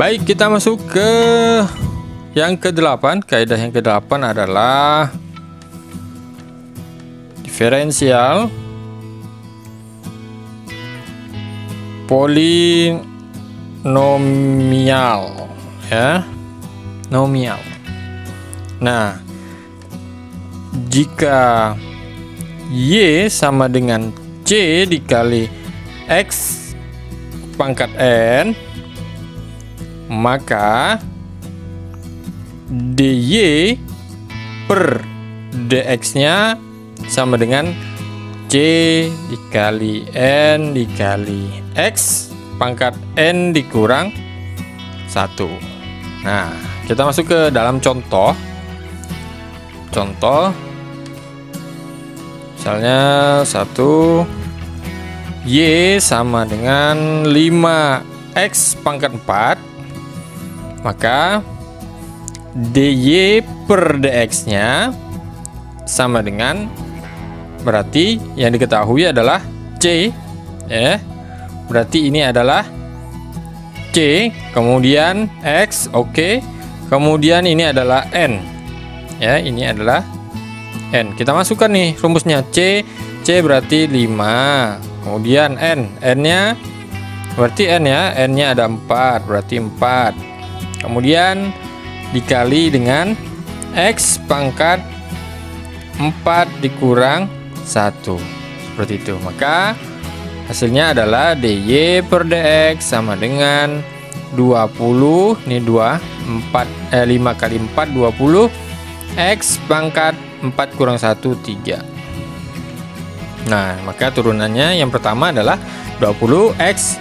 Baik, kita masuk ke yang ke-8. Kaidah yang ke-8 adalah diferensial polinomial, ya, nomial. Nah, jika Y sama dengan C dikali X pangkat N, maka dy per dx nya sama dengan C dikali N dikali X pangkat N dikurang 1. Nah, kita masuk ke dalam contoh. Misalnya 1 Y sama dengan 5X pangkat 4, maka dy per dx nya sama dengan, berarti yang diketahui adalah C, ya. Berarti ini adalah C, kemudian X, oke. Kemudian ini adalah N, ya, ini adalah N. Kita masukkan nih rumusnya. C berarti 5, kemudian N-nya berarti N, ya, N-nya ada 4, berarti 4. Kemudian dikali dengan X pangkat 4 dikurang 1, seperti itu. Maka hasilnya adalah dy per dx sama dengan 20, ini 5 kali 4 20, X pangkat 4 kurang 1 3. Nah, maka turunannya yang pertama adalah 20x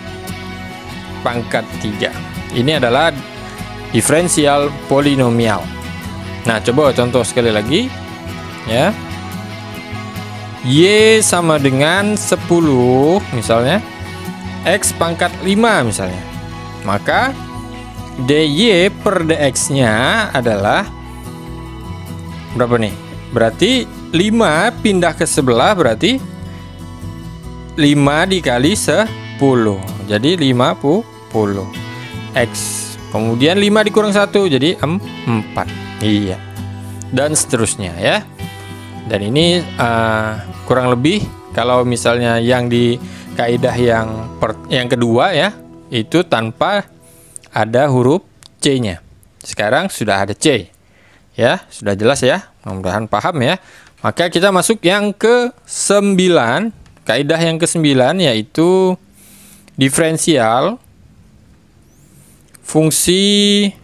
pangkat 3. Ini adalah diferensial polinomial. Nah, coba contoh sekali lagi, ya. Y sama dengan 10 misalnya, X pangkat 5 misalnya. Maka dy per dx nya adalah berapa nih? Berarti 5 pindah ke sebelah, berarti 5 dikali 10, jadi 50 X. Kemudian 5 dikurang 1 jadi 4. Iya. Dan seterusnya, ya. Dan ini kurang lebih kalau misalnya yang di kaidah yang kedua, ya, itu tanpa ada huruf C-nya. Sekarang sudah ada C. Ya, sudah jelas ya. Mudah-mudahan paham ya. Maka kita masuk yang ke-9. Kaidah yang ke-9 yaitu diferensial fungsi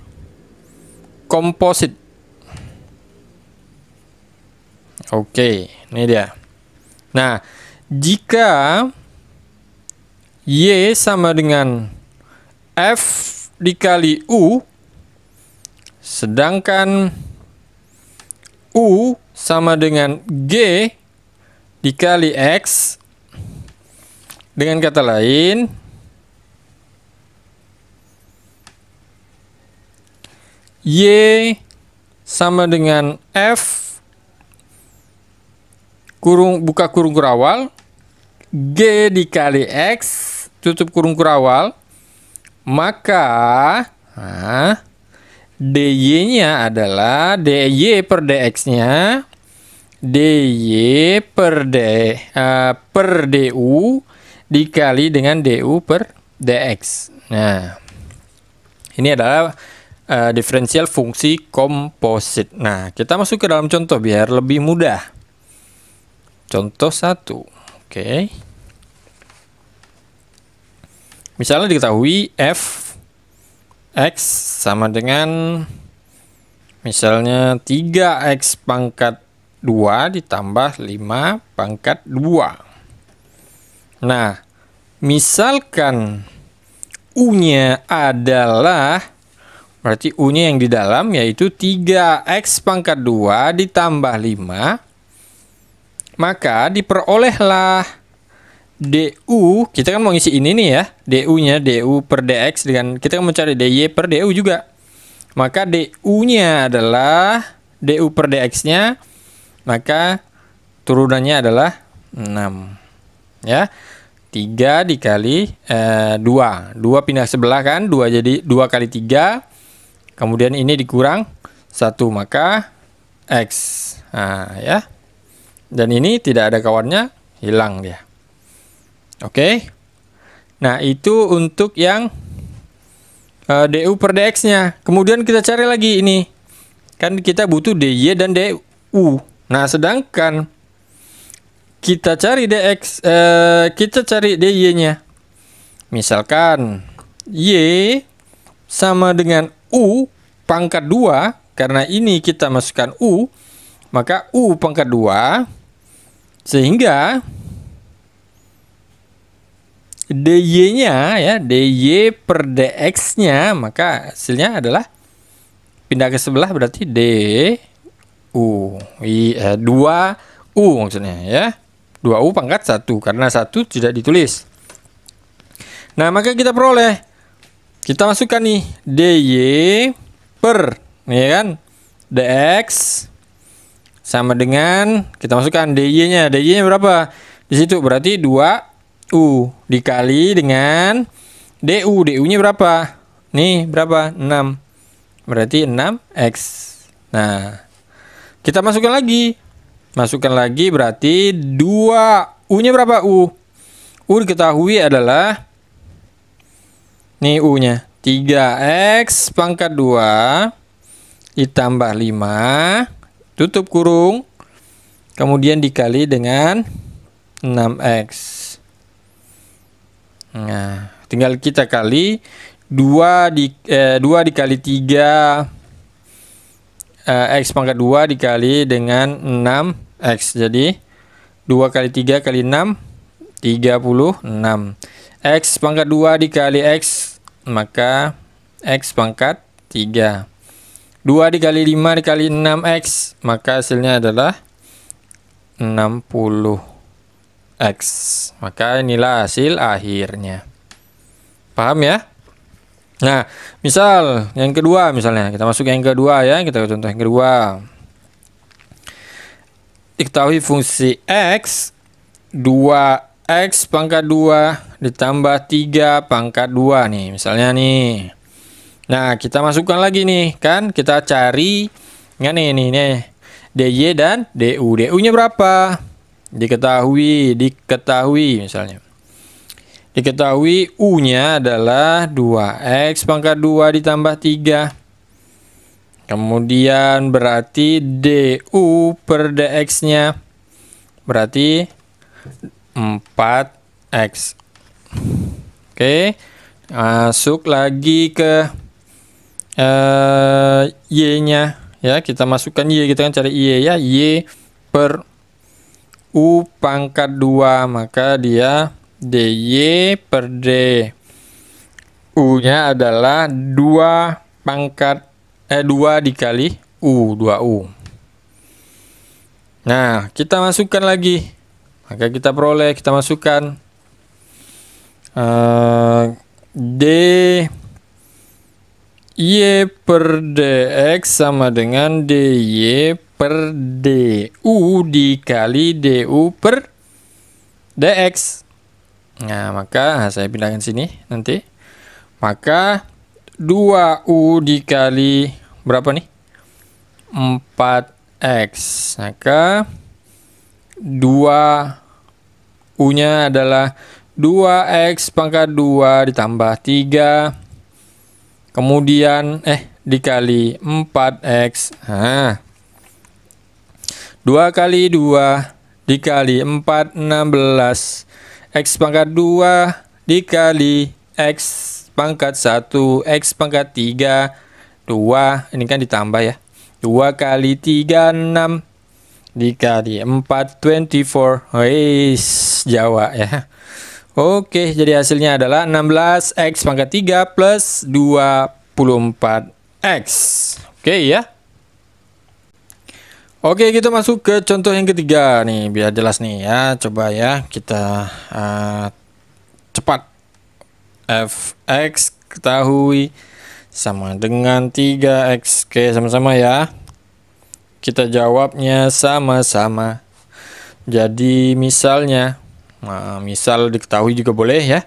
komposit. Oke, ini dia. Nah, jika Y sama dengan F dikali U, sedangkan U sama dengan G dikali X, dengan kata lain, Y sama dengan F buka kurung kurawal, G dikali X tutup kurung kurawal, maka dy-nya adalah dy per dx-nya dy per du dikali dengan du per dx. Nah, ini adalah diferensial fungsi komposit. Nah, kita masuk ke dalam contoh biar lebih mudah. Contoh 1. Oke. Misalnya diketahui f x sama dengan misalnya 3x pangkat 2 ditambah 5 pangkat 2. Nah, misalkan U-nya adalah, berarti U-nya yang di dalam yaitu 3x pangkat 2 ditambah 5, maka diperolehlah du, kita kan mau ngisi ini nih ya, du-nya, du per dx, dengan kita kan mencari dy per du juga. Maka du-nya adalah du per dx-nya, maka turunannya adalah 6. Ya. 3 dikali 2 pindah sebelah kan, 2 jadi 2 kali 3, kemudian ini dikurang 1, maka X. Nah ya, dan ini tidak ada kawannya, hilang dia. Oke, nah itu untuk yang DU per DX nya. Kemudian kita cari lagi ini, kan kita butuh DY dan DU. Nah sedangkan kita cari DX, kita cari DY-nya. Misalkan Y sama dengan U pangkat 2, karena ini kita masukkan U, maka U pangkat 2, sehingga DY-nya ya, DY per DX-nya, maka hasilnya adalah pindah ke sebelah berarti DU. 2U maksudnya ya. 2U pangkat 1, karena 1 tidak ditulis. Nah, maka kita peroleh, kita masukkan nih DY per, ya kan, DX sama dengan, kita masukkan DY-nya. DY-nya berapa? Di situ berarti 2U dikali dengan DU. DU-nya berapa? Nih, berapa? 6. Berarti 6X. Nah, kita masukkan lagi. Masukkan lagi berarti 2U-nya berapa? U diketahui adalah, nih U-nya 3X pangkat 2 ditambah 5, tutup kurung, kemudian dikali dengan 6X. Nah, tinggal kita kali 2 dikali 3 X pangkat 2 dikali dengan 6X. Jadi 2 kali 3 kali 6, 36. X pangkat 2 dikali X, maka X pangkat 3. 2 dikali 5 dikali 6X, maka hasilnya adalah 60X. Maka inilah hasil akhirnya. Paham ya? Nah, misal yang kedua, misalnya kita masuk yang kedua ya, kita contoh yang kedua. Diketahui fungsi X 2X pangkat 2 ditambah 3 pangkat 2 nih, misalnya nih. Nah, kita masukkan lagi nih, kan kita cari nggak nih DY dan DU. DU-nya berapa? Diketahui misalnya. Diketahui U-nya adalah 2X pangkat 2 ditambah 3. Kemudian berarti DU per DX-nya berarti 4X. Oke, masuk lagi ke Y-nya ya, kita masukkan Y, kita kan cari Y ya, Y per U pangkat 2, maka dia DY per D U-nya adalah 2 dikali U, 2U. Nah, kita masukkan lagi, maka kita peroleh, kita masukkan DY per DX sama dengan DY per DU dikali DU per DX. Nah, maka saya pindahkan sini nanti. Maka 2U dikali berapa nih? 4X. Maka 2U-nya adalah 2X pangkat 2 ditambah 3. Kemudian dikali 4X. Nah, 2 kali 2 dikali 4, 16. X pangkat 2 dikali X pangkat 1, X pangkat 3, 2, ini kan ditambah ya, 2 kali 3, 6, dikali 4, 24, wis Jawa ya. Oke, jadi hasilnya adalah 16 X pangkat 3 plus 24 X. Oke ya. Oke, kita masuk ke contoh yang ketiga nih, biar jelas nih ya. Coba ya kita cepat. Fx ketahui sama dengan 3x. Oke, sama-sama ya. Kita jawabnya sama-sama. Jadi misalnya Nah, misal diketahui juga boleh ya.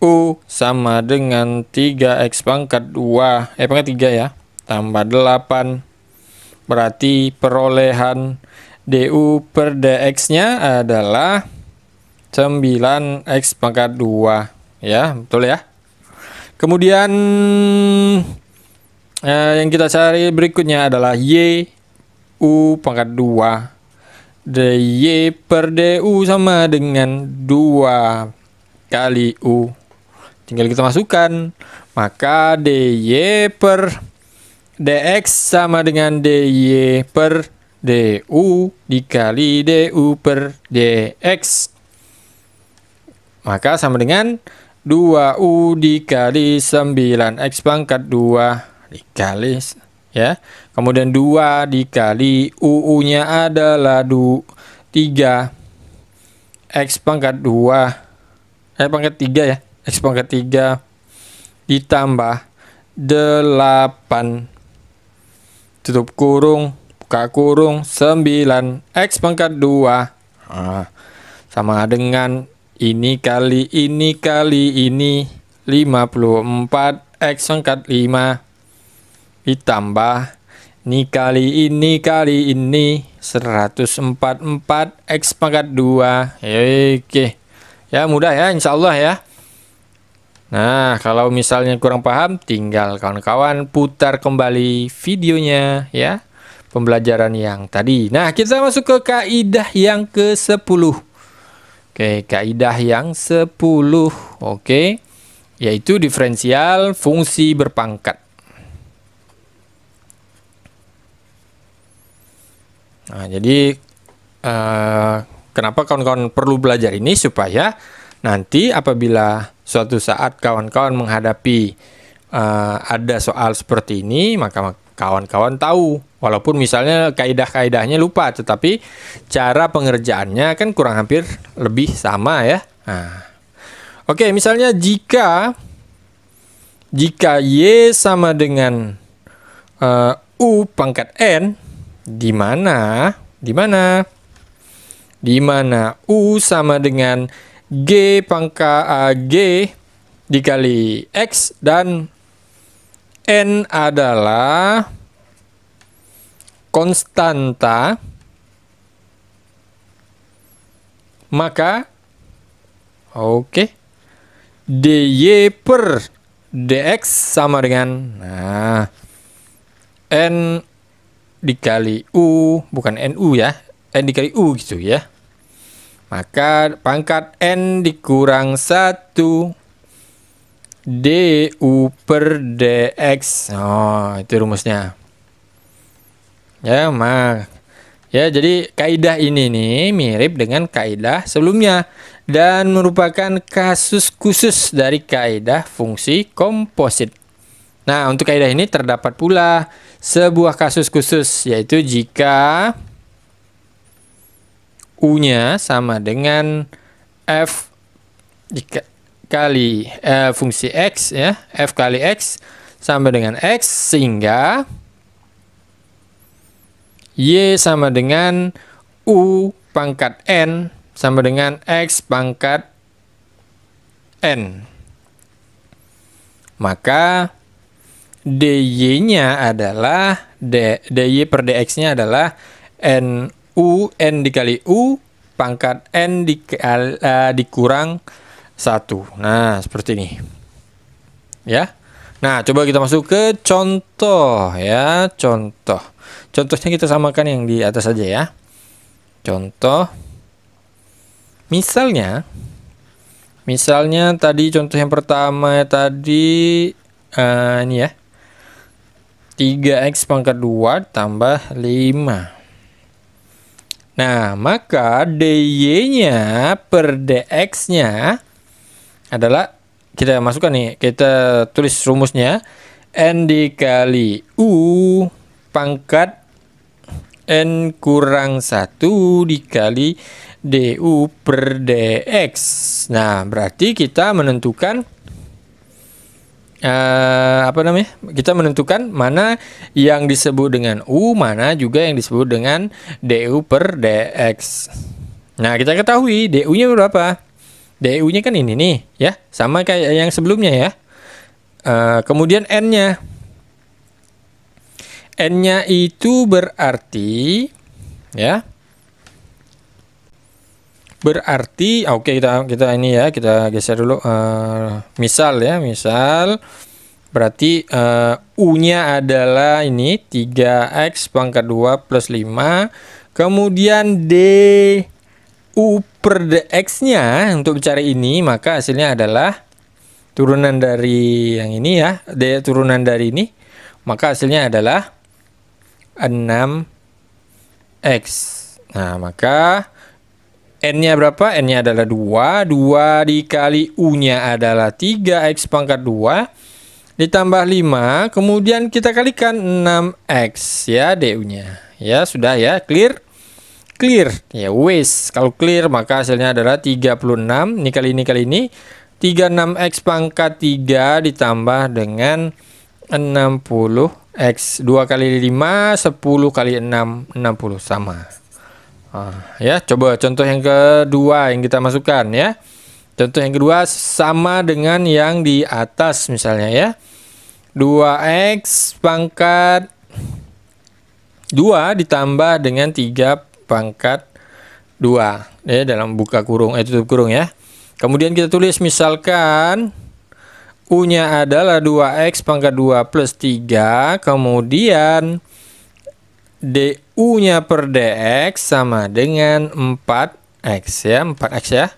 U sama dengan 3x pangkat 2, pangkat 3 ya, tambah 8. Berarti perolehan du per dx-nya adalah 9x pangkat 2. Ya, betul ya. Kemudian yang kita cari berikutnya adalah y u pangkat 2. dy per du sama dengan 2 kali u. Tinggal kita masukkan. Maka dy per dx sama dengan dy per du dikali du per dx. Maka sama dengan 2u dikali 9x pangkat 2 dikali ya. Kemudian 2 dikali uu-nya adalah 3 x pangkat 2 pangkat 3 ya. X pangkat 3 ditambah 8 tutup kurung buka kurung 9x pangkat 2 sama dengan ini kali ini kali ini 54x pangkat 5 ditambah ini kali ini 144x pangkat 2. Oke ya, mudah ya insyaallah ya. Nah, kalau misalnya kurang paham, tinggal kawan-kawan putar kembali videonya ya, pembelajaran yang tadi. Nah, kita masuk ke kaidah yang ke-10. Oke, kaidah yang 10. Oke, yaitu diferensial fungsi berpangkat. Nah, jadi kenapa kawan-kawan perlu belajar ini? Supaya nanti apabila suatu saat kawan-kawan menghadapi ada soal seperti ini, maka kawan-kawan tahu. Walaupun misalnya kaidah-kaidahnya lupa, tetapi cara pengerjaannya kan kurang hampir lebih sama ya. Nah, oke, misalnya jika y sama dengan u pangkat n, di mana u sama dengan g pangkat g dikali x dan n adalah konstanta, maka dy per dx sama dengan n dikali u, bukan nu ya, n dikali u gitu ya. Maka pangkat n dikurang 1 du per dx. Oh, itu rumusnya. Ya, jadi kaidah ini nih mirip dengan kaidah sebelumnya dan merupakan kasus khusus dari kaidah fungsi komposit. Nah, untuk kaidah ini terdapat pula sebuah kasus khusus, yaitu jika u-nya sama dengan f kali fungsi x ya, f kali x sama dengan x, sehingga y sama dengan u pangkat n sama dengan x pangkat n. Maka dy-nya adalah dy per dx-nya adalah n dikali u pangkat n dikurang 1. Nah, seperti ini. Ya. Nah, coba kita masuk ke contoh ya, contoh. Contohnya kita samakan yang di atas saja ya. Contoh. Misalnya tadi contoh yang pertama tadi ini ya. 3x pangkat 2 tambah 5. Nah, maka dy-nya per dx-nya adalah, kita masukkan nih, kita tulis rumusnya, n dikali u pangkat n kurang 1 dikali du per dx. Nah, berarti kita menentukan kita menentukan mana yang disebut dengan u, mana juga yang disebut dengan du per dx. Nah, kita ketahui DU-nya berapa? DU-nya kan ini nih, ya. Sama kayak yang sebelumnya ya. Kemudian N-nya. N-nya itu berarti, ya. Berarti, oke, kita ini ya, kita geser dulu. Misal ya, misal berarti U-nya adalah ini 3x pangkat 2 plus 5. Kemudian DU per dx-nya untuk mencari ini, maka hasilnya adalah turunan dari yang ini ya, turunan dari ini, maka hasilnya adalah 6x. Nah, maka N-nya berapa? N-nya adalah 2. 2 dikali U-nya adalah 3x pangkat 2 ditambah 5. Kemudian kita kalikan 6x ya DU-nya. Ya, sudah ya, clear. Clear. Ya, wis. Kalau clear maka hasilnya adalah 36. Ini kali ini kali ini. 36x pangkat 3 ditambah dengan 60x. 2 kali 5, 10 kali 6, 60. Sama. Ya, coba contoh yang kedua yang kita masukkan ya. Contoh yang kedua sama dengan yang di atas misalnya ya. 2x pangkat 2 ditambah dengan 3 pangkat 2 ya, dalam buka kurung, tutup kurung ya. Kemudian kita tulis misalkan U-nya adalah 2x pangkat 2 plus 3. Kemudian DU-nya per dx sama dengan 4x ya, 4x ya.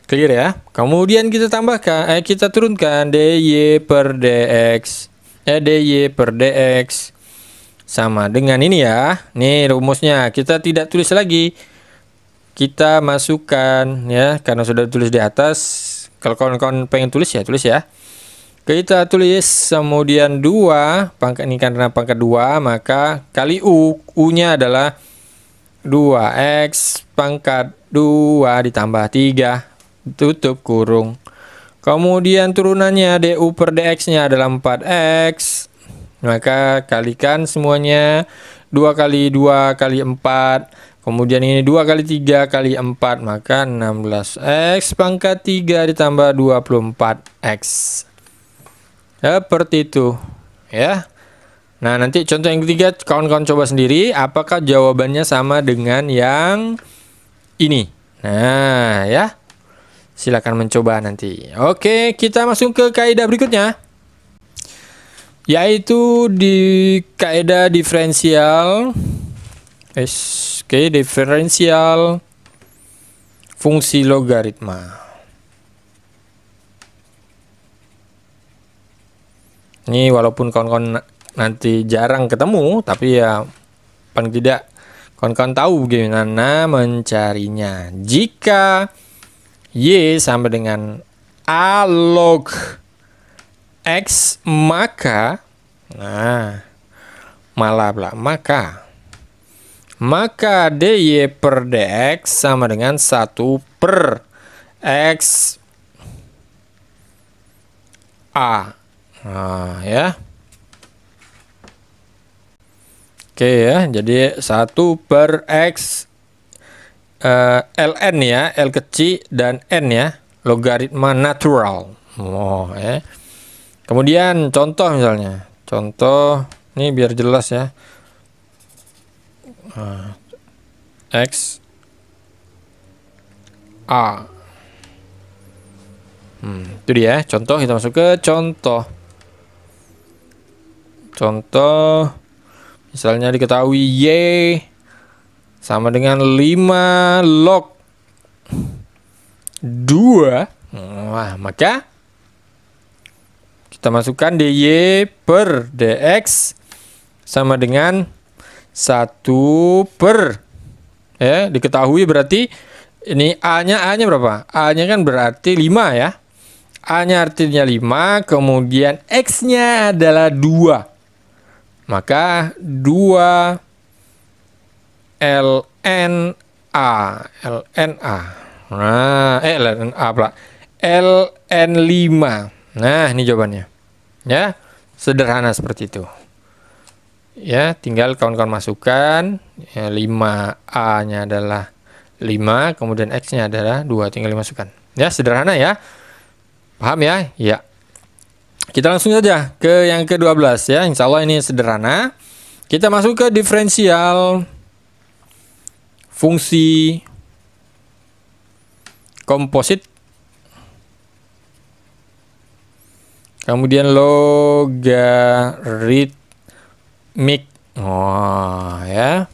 Clear ya. Kemudian kita tambahkan, kita turunkan dy per dx, dy per dx sama dengan ini ya. Nih rumusnya, kita tidak tulis lagi. Kita masukkan ya, karena sudah tulis di atas. Kalau kawan-kawan pengen tulis ya, tulis ya. Kita tulis kemudian 2, pangkat ini karena pangkat 2, maka kali U. U-nya adalah 2x pangkat 2 ditambah 3. Tutup kurung. Kemudian turunannya DU per dx-nya adalah 4x. Maka kalikan semuanya. 2 kali 2 kali 4. Kemudian ini 2 kali 3 kali 4. Maka 16x pangkat 3 ditambah 24x. Seperti itu. Ya. Nah, nanti contoh yang ketiga kawan-kawan coba sendiri. Apakah jawabannya sama dengan yang ini? Nah, ya. Silakan mencoba nanti. Oke, kita masuk ke kaidah berikutnya. Yaitu di kaidah diferensial. Oke, diferensial fungsi logaritma. Ini walaupun kawan-kawan nanti jarang ketemu, tapi ya paling tidak kawan-kawan tahu bagaimana mencarinya. Jika Y sama dengan A log X, maka maka dy per dx sama dengan 1 per X A. Ya. Oke ya, jadi 1 per X ln ya, L kecil dan N ya, logaritma natural. Ya. Kemudian contoh misalnya, contoh ini biar jelas ya. X A. Itu dia. Contoh, kita masuk ke contoh. Contoh misalnya diketahui Y sama dengan 5 log 2. Wah, maka kita masukkan dy per dx sama dengan 1 per, ya, diketahui berarti ini A-nya berapa? A-nya kan berarti 5 ya. A-nya artinya 5, kemudian X-nya adalah 2. Maka 2 LNA. Nah, LNA pula. LN5. Nah, ini jawabannya. Ya, sederhana seperti itu. Ya, tinggal kawan-kawan masukkan. Ya, 5A-nya adalah 5, kemudian X-nya adalah 2, tinggal dimasukkan. Ya, sederhana ya. Paham ya? Ya. Kita langsung saja ke yang ke-12 ya. Insya Allah ini sederhana. Kita masuk ke diferensial fungsi komposit. Kemudian logaritmik. Oh, ya.